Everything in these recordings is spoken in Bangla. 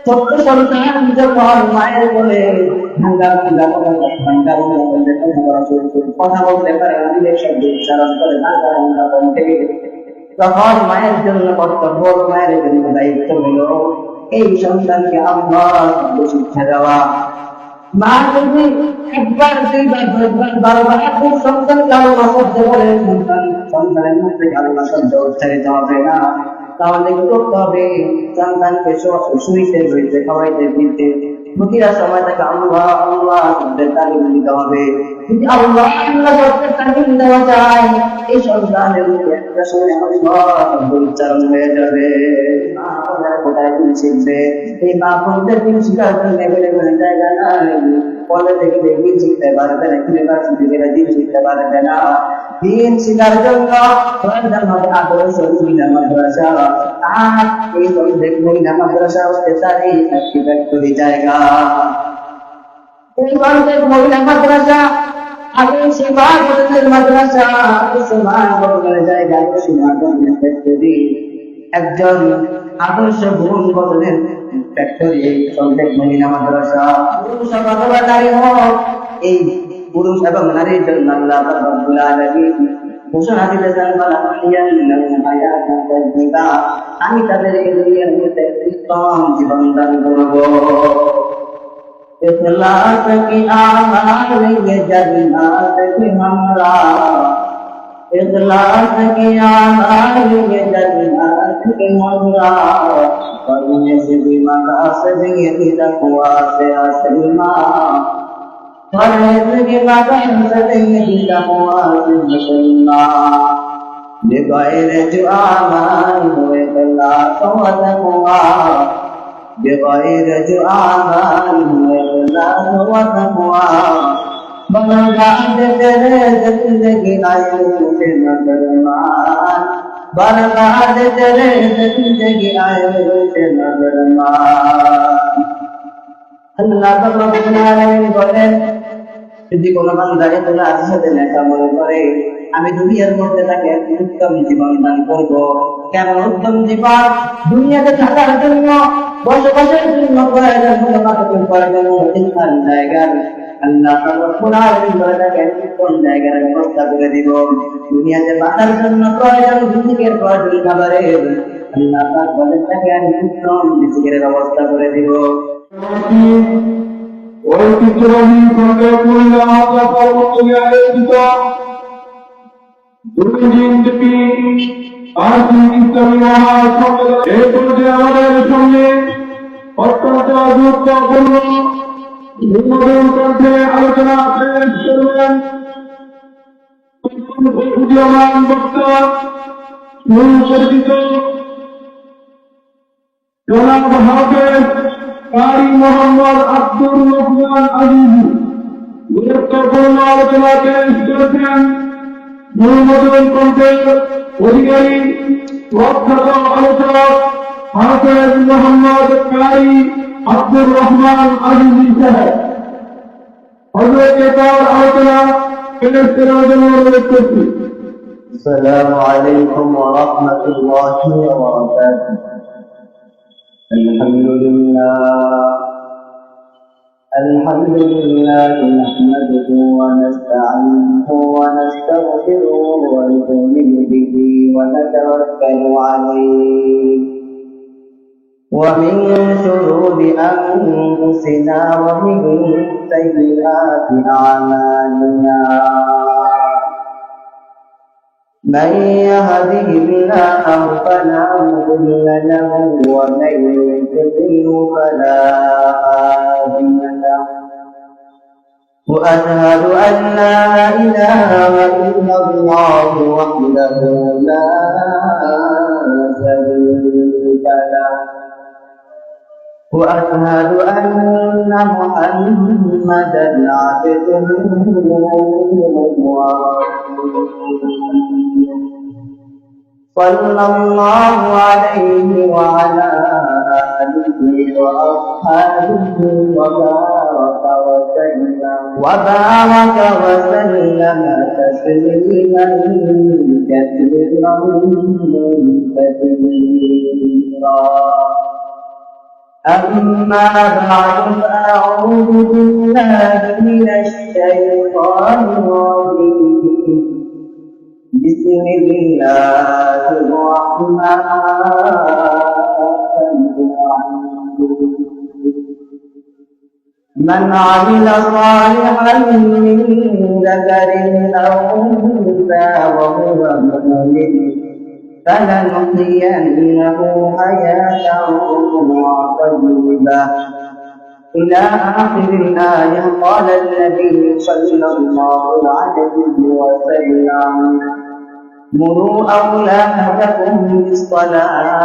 ছোট্ট সন্তান যখন মায়ের বলে কথা বলতে পারে আদিলের শব্দ উচ্চারণ করে ভাঙ্গা কণ্ঠে, তখন মায়ের জন্য কর্তব্য, মায়ের জন্য দায়িত্ব হলো এই সন্তানকে আল্লাহ শিক্ষা দেওয়া। মা যদি একবার দুইবার দশবার বারবার খুব সন্তানকে আল্লাহ শব্দ বলে সন্তানের মধ্যে আল্লাহ শব্দ উচ্চারিত হবে না, তাহলে কি করতে হবে? সন্তানকে শুইতে রইতে খাওয়াইতে দিতে প্রতিটা সময় তাকে আল্লাহ আল্লাহ শব্দের তালিম দিতে হবে। যদি আল্লাহ আল্লাহ শব্দের তালিম দেওয়া যায়, এই সন্তানের মধ্যে একটা সময় আল্লাহ উচ্চারণ হয়ে যাবে। মা বলার কোথায় দিন শিখবে? এই মা বলতে দিন শিখার জন্য এভেলেবেল জায়গা নাই। বলে দেখবে দিন শিখতে পারবে না, ইউনিভার্সিটি গেলে দিন শিখতে পারবে না। দিন শিখার জন্য প্রয়োজন হবে আদর্শ মহিলা মাদ্রাসা। আর এই মহিলা মাদ্রাসা হতে চাই একটি ফ্যাক্টরি জায়গা। এই বাংলাদেশ মহিলা মাদ্রাসা আগে সেবা গঠনের মাদ্রাসা, সেবা গঠনের জায়গা, সেবা গঠনের ফ্যাক্টরি, একজন আদর্শ ভুল গঠনের ফ্যাক্টরি সন্দেহ মহিলা মাদ্রাসা। পুরুষ অথবা নারী হোক, এই পুরুষ এবং নারীর জন্য আল্লাহ রাব্বুল আলামিন ঘোষণা দিতেছেন, আমি তাদেরকে দুনিয়ার মধ্যে উত্তম জীবন দান করব। इखलास की आमाल ये जन्नत की हमरा, इखलास की आमाल ये जन्नत की हमरा, पढ़ने से भी मकासद ये तकवा से असलमा, पढ़ने से भी मकासद ये तकवा से असलमा, बगैर जो आमाल हुए इखलास व तकवा, बगैर जो आमाल हुए इखलास व तकवा, बर्बाद तेरे जिंदगी आए से नजरमान, बर्बाद तेरे जिंदगी आए से नजरमान। अल्लाह रब्बुल आलामीन বলেন, যদি কোনো বান্দা ইখলাসের সাথে নেতা মনে করে আমি দুনিয়ার মধ্যে তাকে উত্তম জীবন দান করব। কেমন উত্তম জীবন? দুনিয়াতে থাকার জন্য, বসবাসের জন্য প্রয়োজন হলো কতটুকু প্রয়োজন ইনসান জায়গার, আল্লাহ রাব্বুল আলামিন বলে তাকে উত্তম জায়গার ব্যবস্থা করে দিব। দুনিয়াতে বাঁচার জন্য প্রয়োজন রিজিকের, প্রয়োজন খাবারের, আল্লাহ পাক বলে তাকে আমি উত্তম রিজিকের ব্যবস্থা করে দিব। ঐতিহ্যবাহী সরকার মহিলা মাদ্রাসা উদ্যোগে আয়োজিত দুর্নীতি আর্থিক ইসলামী মহাসম্মেলন, এই পর্যায়ে আমাদের সঙ্গে অত্যন্ত গুরুত্বপূর্ণ উদ্বোধন কণ্ঠে আলোচনা পেশ করবেন উদীয়মান বক্তা সুপরিচিত জনাব হাফেজ কারি মোহাম্মদ আব্দুর রহমান আজিজি। গুরুত্বপূর্ণ আলোচনা পেশ করেছেন অনুমোদন কণ্ঠের অধিকারী প্রখ্যাত আলোচক হাফেজ মোহাম্মদ কারি আব্দুর রহমান আজিজি সাহেব। হযরতকে তার আলোচনা পেশ করার জন্য অনুরোধ করছি। আসসালামু আলাইকুম ওয়া রাহমাতুল্লাহি ওয়া বারাকাতুহু। الحمد لله نحمده ونستعينه ونستغفره ونؤمن به ونتوكل عليه ومن شرور أنفسنا ومن سيئات أعمالنا من يهده الله فلا مضل له ومن يضلل فلا هادي له وأشهد أن لا إله إلا الله وحده لا شريك له وأشهد أن محمدا عبده ورسوله صلى الله عليه وعلى آله وأصحابه وبارك وسلم تسليما كثيرا كثيرا. أما بعد فأعوذ بالله من الشيطان الرجيم بسم الله الرحمن الرحيم من عمل صالحا من ذكر أو أنثى وهو مؤمن فلنحيينه حياة طيبة إلى آخر الآية. قال النبي صلى الله عليه وسلم مروا أولادكم بالصلاة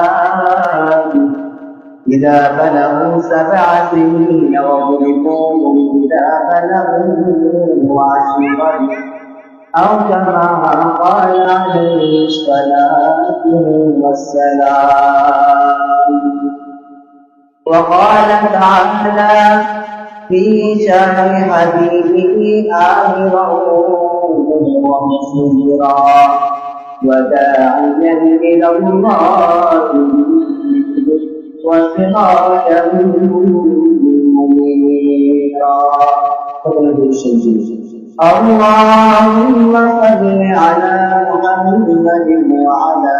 إذا بلغوا 7 سنين واضربوهم إذا بلغوا 10 أو كما قال عليه الصلاة والسلام. وقال تعالى في شان حبيبه آمرا ومنذرا وداعيا إلى الله وسراجا منيرا. اللهم صل على محمد وعلى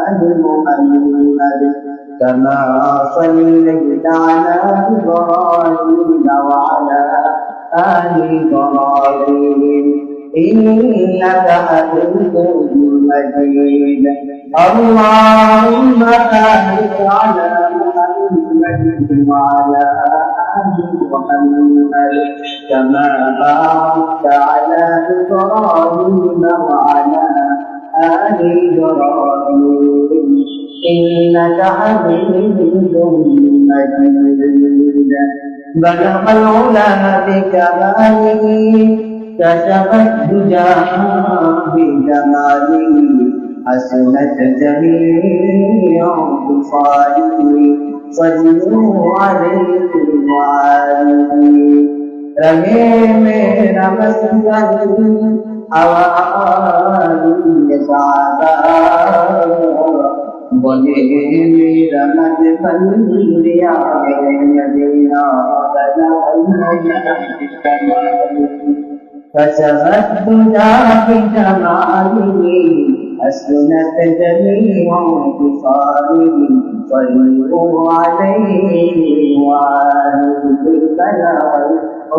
آل محمد كما صليت على إبراهيم وعلى آل إبراهيم إنك حميد مجيد. اللهم بارك على محمد وعلى آل محمد كما باركت على إبراهيم وعلى آل إبراهيم إنك حميد مجيد. بلغ العلا بكماله كشف الدجى بجماله حسنت جميع خصاله صلوا عليه وآله. رہے میرا مسجد آواز سادہ بولے میرا مدفن دیا مدینہ فشفت الدجى بجماله حسنت جميع خصاله صلوا عليه وآله. بلغ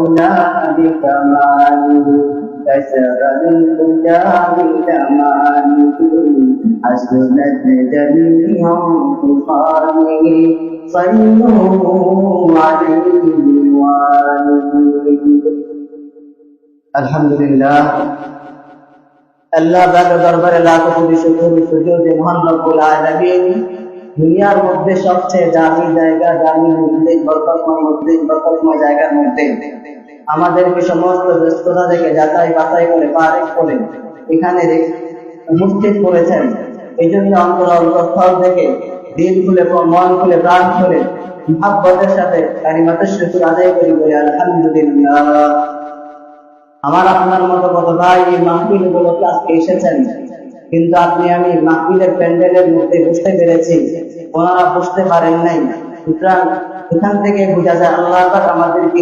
العلا بكماله كشف الدجى بجماله حسنت جميع خصاله صلوا عليه وآله. আলহামদুলিল্লাহ, আল্লাহ তাআলার দরবারে লাখো কোটি শুকর সুজুদ মহান রব্বুল আলামিন দুনিয়ার মধ্যে সবচেয়ে দামি জায়গা, দামি মসজিদ, বরকতময় জায়গার মধ্যে আমাদেরকে সমস্ত ব্যস্ততা থেকে যাচাই বাছাই করে পারেক করে এখানে উপস্থিত করেছেন। এই জন্য অন্তরস্থল থেকে দিল খুলে, মন খুলে, প্রাণ খুলে মুহাব্বতের সাথে কালিমাতুশ শুকর আদায় করি বলি আলহামদুলিল্লাহ। আমার আপনার মতো কত ভাই এই মাহফিল গুলোতে আজকে এসেছেন, কিন্তু আপনি আমি মাহফিলের প্যান্ডেলের মধ্যে বুঝতে পেরেছি, ওনারা বুঝতে পারেন নাই। সুতরাং এখান থেকে বোঝা যায় আল্লাহ পাক আমাদেরকে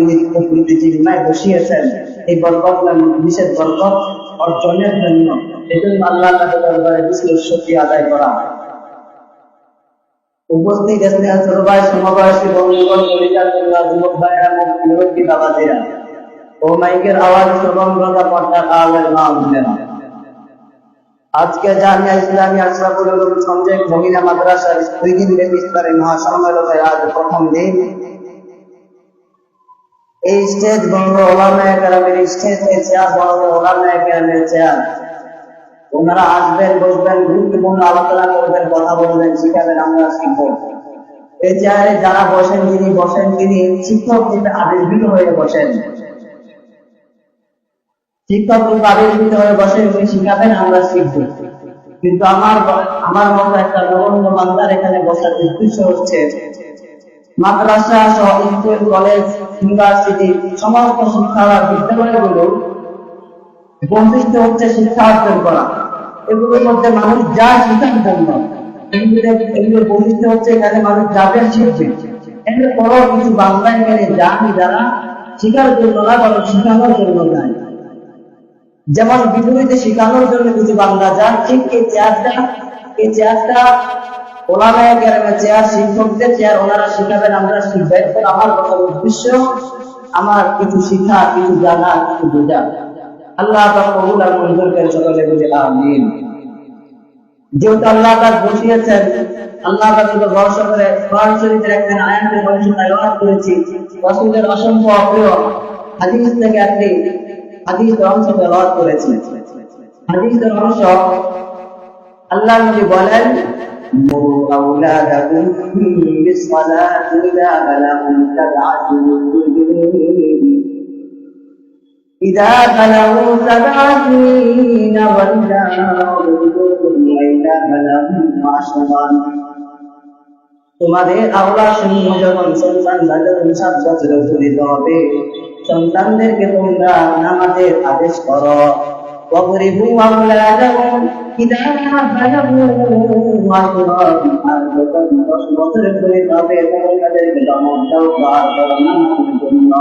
জিম্মায় বসিয়েছেন এই বরকত বিশেষ বরকত অর্জনের জন্য। এজন্য আল্লাহ তাআলার দরবারে বিশেষ শুকরিয়া আদায় করা। উপস্থিত স্নেহ সর্বাই সমবয়সী বন্ধুগণ, পরিচার যুবক ভাইরা, মুরব্বী বাবাজিরা ও মাইকের আওয়াজ শ্রবণ করা পর্দার আওয়াজের মা বোনেরা, আজকে জামিয়া ইসলামিয়া আশরাফুল উলুম সঞ্জয় মহিলা মাদ্রাসার 2 দিন ব্যাপী ইফতারি মহাসম্মেলনের আজ প্রথম দিন। এই স্টেজ বঙ্গ ওলামায়ে কেরামের স্টেজ, এই চেয়ার বঙ্গ ওলামায়ে কেরামের চেয়ার। ওনারা আসবেন, বসবেন, গুরুত্বপূর্ণ আলোচনা করবেন, কথা বলবেন, শিখাবেন, আমরা শিখব। এই চেয়ারে যারা বসেন, যিনি শিক্ষক রূপে আবির্ভূত হয়ে বসেন, শিক্ষক রূপে আবির্ভূত হয়ে বসেন, উনি শিখাবেন, আমরা শিখব। কিন্তু আমার মতো একটা নগণ্য বান্দার এখানে বসার উদ্দেশ্য হচ্ছে মাদ্রাসা সহ স্কুল, কলেজ, ইউনিভার্সিটি সমস্ত শিক্ষা বিদ্যালয়গুলো বৈশিষ্ট্য হচ্ছে শিক্ষা অর্জন করা। এগুলোর মধ্যে মানুষ যা শিখার জন্য, এগুলোর বৈশিষ্ট্য হচ্ছে এখানে মানুষ যাবে, শিখবে। এরপরও কিছু বান্দা এখানে যান যারা শিখার জন্য না, বরং শিখানোর জন্য যায়। যেমন বিপরীতে শিখানোর জন্য কিছু বান্দা যান, ঠিক এই চেয়ারটা ওলামায়ে কেরামের চেয়ার, শিক্ষকদের চেয়ার, ওনারা শিখাবেন, আমরা শিখবেন। আমার কথা উদ্দেশ্য আমার কিছু শিখা, কিছু জানা, কিছু বোঝা। আল্লাহ পাক কবুল আর মঞ্জুর করেন, সকলে বলি আমিন। যেহেতু আল্লাহ পাক বসিয়েছেন, আল্লাহ পাক তো ভরসা করে কোরআন শরীফের একটা আয়াতের মধ্যে তেলাওয়াত করেছি। রাসূলের অসংখ্য অপ্রিয় হাদিস থেকে একটি হাদিসের অংশ তেলাওয়াত করেছি। হাদিসের অংশ আল্লাহ নবী বলেন, মুরু আওলাদাকুম বিসসালাতি ইযা বালাগু সাব'a সিনিন ওয়াইযা বালাগু 10 তোমাদের আওলাদ সমূহ যখন সন্তানরা যখন 7 বছরে উপনীত হবে, সন্তানদেরকে তোমরা নামাজের আদেশ করো। ওয়াবরিবু আওলাদাকুম ইযা বালাগু 10 বছরে উপনীত হবে, তখন তাদেরকে দমন দাও নামাজের জন্য।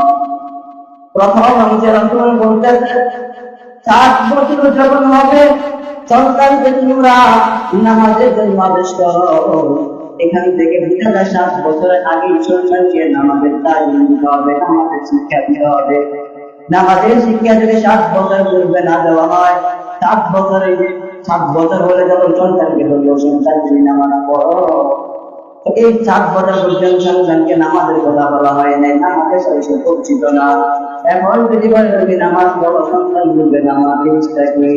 প্রথম অংশে রাসূল বলতেছেন, 7 বছর যখন হবে সন্তানকে তোমরা নামাজের জন্য আদেশ করো। এখান থেকে বোঝা যায় 7 বছরের আগে সন্তানকে নামাজের তালিম দিতে হবে, নামাজের শিক্ষা দিতে হবে। নামাজের শিক্ষা যদি 7 বছর পূর্বে না দেওয়া হয়, 7 বছর হলে যখন সন্তানকে বললো সন্তান তুমি নামাজ পড়ো, এই 7 বছর পর্যন্ত সন্তানকে নামাজের কথা বলা হয় নাই, নামাজের সাথে পরিচিত না। এখন যদি বলে তুমি নামাজ পড়ো, সন্তান বলবে নামাজ জিনিসটা কি,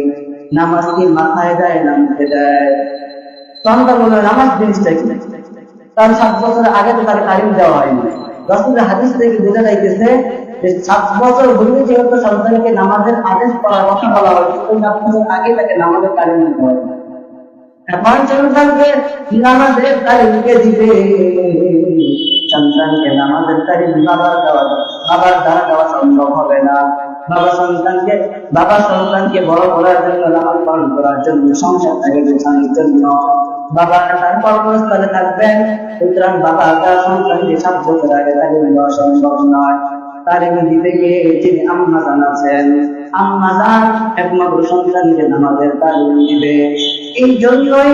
নামাজ কি মাথায় দেয় না মুখে দেয়? সন্তান বলে নামাজ জিনিসটা কি? তার 7 বছরের আগে তো তার তালিম দেওয়া হয়নি। রাসূলের হাদিস থেকে বোঝা যাইতেছে যে 7 বছর হলে যেহেতু সন্তানকে নামাজের আদেশ করার কথা বলা হয়েছে, 7 বছর আগে তাকে নামাজের তালিম দিতে হবে। এখন সন্তানকে নামাজের তালিম কে দিবে? সন্তানকে নামাজের তালিম বাবার দ্বারা দেওয়া সম্ভব হবে না। বাবা সন্তানকে বড় করার জন্য, নামাজ পালন করার জন্য, সংসার থেকে গোছানোর জন্য বাবা তার কর্মস্থলে থাকবেন। সুতরাং বাবা তার সন্তানকে 7 বছর আগে তালিম দেওয়া সম্ভব নয়। তালিম দিতে গিয়ে যিনি আম্মা জান আছেন, আম্মা জান একমাত্র সন্তানকে নামাজের তালিম দিবে। এই জন্যই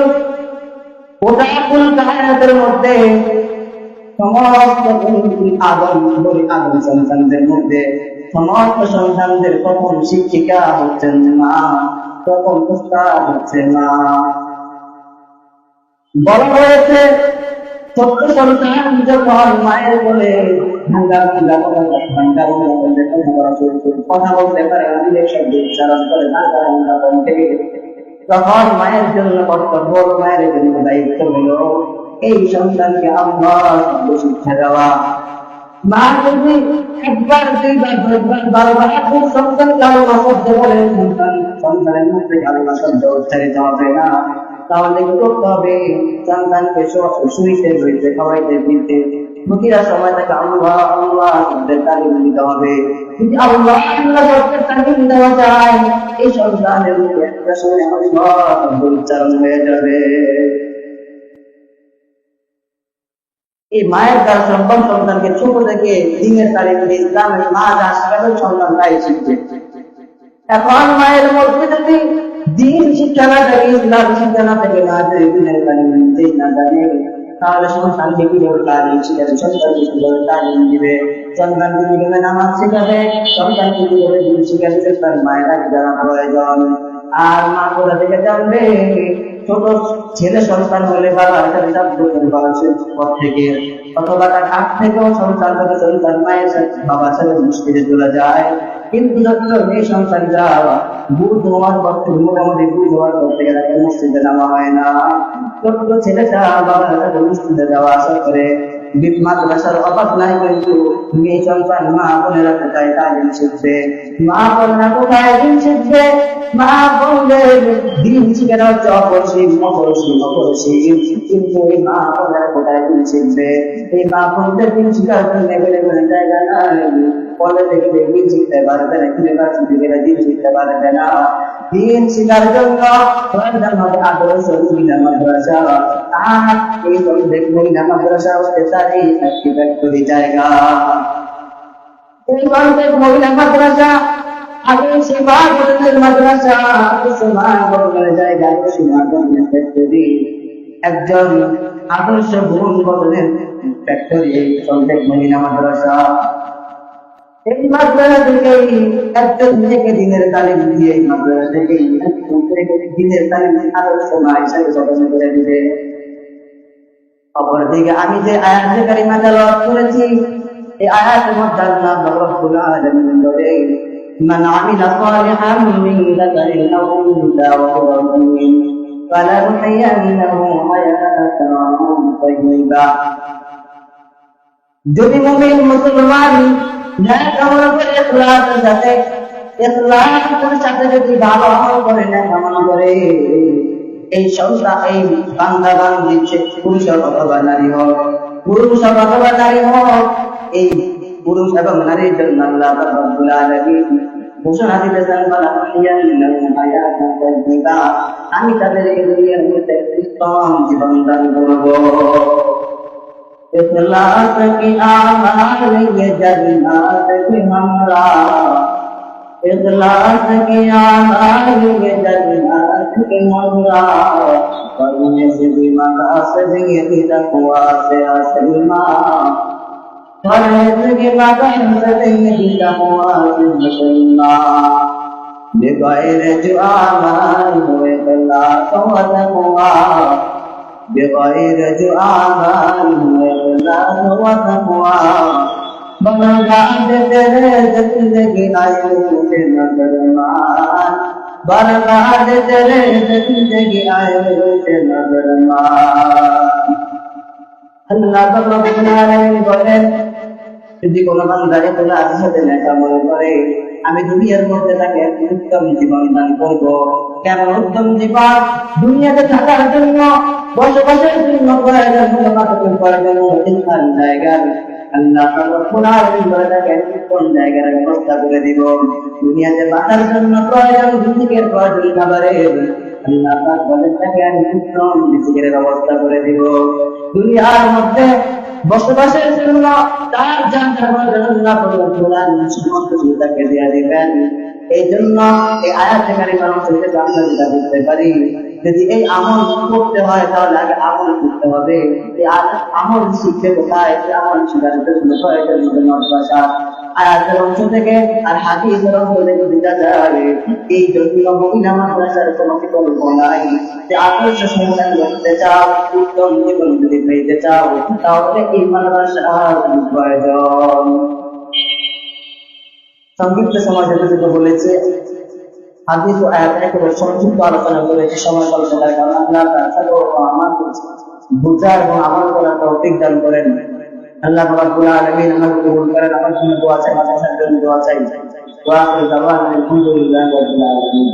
গোটা কুল কায়নাতের মধ্যে সমস্ত আদম সন্তানদের মধ্যে সমস্ত সন্তানদের প্রথম শিক্ষিকা হচ্ছেন মা, প্রথম উস্তাদ হচ্ছে মা। বড় হয়েছে ছোট্ট সন্তান যখন মায়ের বলে কথা বলতে পারে, আমিরের শব্দ উচ্চারণ করে তখন মায়ের জন্য কর্তব্য, মায়ের জন্য দায়িত্ব হলো এই সন্তানকে আল্লাহ শিক্ষা দেওয়া। মা যদি একবার, দুইবার, 10বার, 12বার খুব সন্তানকে আল্লাহ শব্দ বলে, সন্তানের মধ্যে আল্লাহ শব্দ উচ্চারিত হবে না, তাহলে কি করতে হবে? সন্তানকে শুইতে বইতে খাওয়াইতে দিতে প্রতিটা সময় তাকে আল্লাহ আল্লাহ শব্দের তালিম দিতে হবে। যদি আল্লাহ আল্লাহ শব্দের তালিম দেওয়া যায়, এই সন্তানের মুখে একটা সময় আল্লাহ শব্দ উচ্চারণ হয়ে যাবে। এই মায়ের দ্বারা সন্তানকে ছোট থেকে দিনের তালিম দিয়ে ইসলামের মা যা শিখাবে সন্তান তাই শিখবে। এখন মায়ের মধ্যে যদি দিন শিক্ষা না থাকে, ইসলাম শিক্ষা না থাকে, না যদি দিনের তালিম দিতেই না জানে, তাহলে সন্তানকে কিভাবে তালিম শিখাবে? সন্তানকে কিভাবে তালিম দিবে? সন্তানকে কিভাবে নামাজ শিখাবে? সন্তানকে কিভাবে দিন শিখাবে? তার মায়ের আগে জানা প্রয়োজন। আর মা কোথা থেকে জানবে? ছোট ছেলে সন্তান হলে বাবার সাথে 7 বছর বয়সের পর থেকে, অথবা তার 8 থেকেও সন্তান মায়ের সাথে বাবার সাথে মুশকিলে চলে যায়। কিন্তু যখন এই সন্তানরা বুঝ হওয়ার পর থেকে, মোটামুটি বুঝ হওয়ার পর থেকে তাকে মসজিদে নামা হয় না। ছোট্ট ছেলেটা বাবার সাথে মসজিদে যাওয়া আসা করে, মাদ্রাসার অভাব নাই, কিন্তু মেয়ে সন্তান মা বোনেরা কোথায় তালিম শিখবে? মা বোনেরা কোথায় দিন শিখবে? মা বোনদের দিন শিখানো হচ্ছে অপরিসীম, কিন্তু এই মা বোনেরা কোথায় দিন শিখবে? এই মা বোনদের দিন শিখার জন্য জায়গা নাই। কলেজে গেলে দিন শিখতে পারবে না, ইউনিভার্সিটি গেলে দিন শিখতে পারবে না। দিন শিকার জন্য প্রয়োজন হবে আদর্শ মহিলা মাদ্রাসা। আর এই সন্দেহ মহিলা মাদ্রাসা হতে চাই একটি ব্যক্তির জায়গা। এই সন্দেহ মহিলা মাদ্রাসা আগে সীমা গঠনের মাদ্রাসা, সীমা গঠনের জায়গা, সীমা গঠনের ফ্যাক্টরি, একজন আদর্শ ভুল গঠনের ফ্যাক্টরি এই সন্দেহ মহিলা মাদ্রাসা। এই মাদ্রাসা থেকেই একজন থেকে দিনের তালিম দিয়ে, এই মাদ্রাসা থেকেই দিনের তালিম আদর্শ মা হিসাবে গঠন করে দিবে। অপরদিকে আমি যে আয়াতে কারিমা তেলাওয়াত করেছি, এই আয়াতের মধ্যে আল্লাহ রাব্বুল আলামিন বলেন, মান আমিলা সালিহান মিন যাকারিন আও উনসা ওয়া হুয়া মুমিন ফালানুহয়িন্নাহু হায়াতান তাইয়্যিবা। যদি মুমিন মুসলমান ন্যাক আমল করে ইখলাসের সাথে যদি ভালো আমল করে, ন্যাক আমল করে, এই সংস্থা এই বান্দাবান দিচ্ছে, পুরুষ অথবা নারী হোক, এই পুরুষ এবং নারীর জন্য আল্লাহ রাব্বুল আলামিন ঘোষণা দিতেছেন, আমি তাদেরকে দুনিয়ার মধ্যে উত্তম জীবন দান করব। इखलास की आमाल ये जन्नत की हमरा, इखलास की आमाल ये जन्नत की हमरा, करने से भी मकासद ये तकवा से असलमा, करने से भी मकासद ये तकवा से असलमा, बगैर जो आमाल हुए इखलास व तकवा, बगैर जो आमाल हुए इखलास व तकवा, बर्बाद तेरे जिंदगी आए से नजरमान, बर्बाद तेरे जिंदगी आए से नजरमान। अल्लाह रब्बुल आलामीन বলেন, যদি কোনো বান্দা ইখলাসের সাথে নেক আমল করে, আমি দুনিয়ার মধ্যে তাকে উত্তম জীবন দান করব। কেমন উত্তম জীবন? দুনিয়াতে থাকার জন্য, বসবাসের জন্য প্রয়োজন হলো কতটুকু প্রয়োজন স্থান জায়গা, আল্লাহ রাব্বুল আলামিন বলে তাকে উত্তম জায়গার ব্যবস্থা করে দিব। দুনিয়াতে বাঁচার জন্য প্রয়োজন রিজিকের, প্রয়োজন খাবারের, আল্লাহ পাক বলে তাকে আমি উত্তম রিজিকের ব্যবস্থা করে দিব। দুনিয়ার মধ্যে বসবাসের জন্য তার জানতে প্রয়োজন আল্লাহ রাব্বুল আলামিন সমস্ত কিছু তাকে দিয়ে দিবেন। এই জন্য এই আয়াতে কারিমা থেকে আমরা যেটা বুঝতে পারি, যদি এই আমল করতে হয় তাহলে আগে আমল করতে হবে। এই আমল শিখতে কোথায়? আমল শিখার জন্য প্রয়োজন মাদ্রাসা। আয়াতের অংশ থেকে আর হাদিসের অংশ থেকে বোঝা যায়, এই জন্য মহিলা মাদ্রাসার কোনো বিকল্প নাই। যে আদর্শ সমাধান করতে চাও, উত্তম জীবন যদি পেতে চাও, তাহলে এই মাদ্রাসার প্রয়োজন। সংক্ষিপ্ত সময় যেটুকু বলেছে, হাদিস ও আয়াত একেবারে সংক্ষিপ্ত আলোচনা করেছি সময় স্বল্পতার কারণে। আল্লাহ আমাকে বুঝার এবং আমল করার তৌফিক দান করেন। আল্লাহ রাব্বুল আলামিন আমাকে কবুল করেন। আমার জন্য দোয়া চাই, মাদ্রাসার জন্য দোয়া চাই। ওয়া আখিরু দাওয়ানা আলহামদুলিল্লাহি রাব্বিল আলামিন।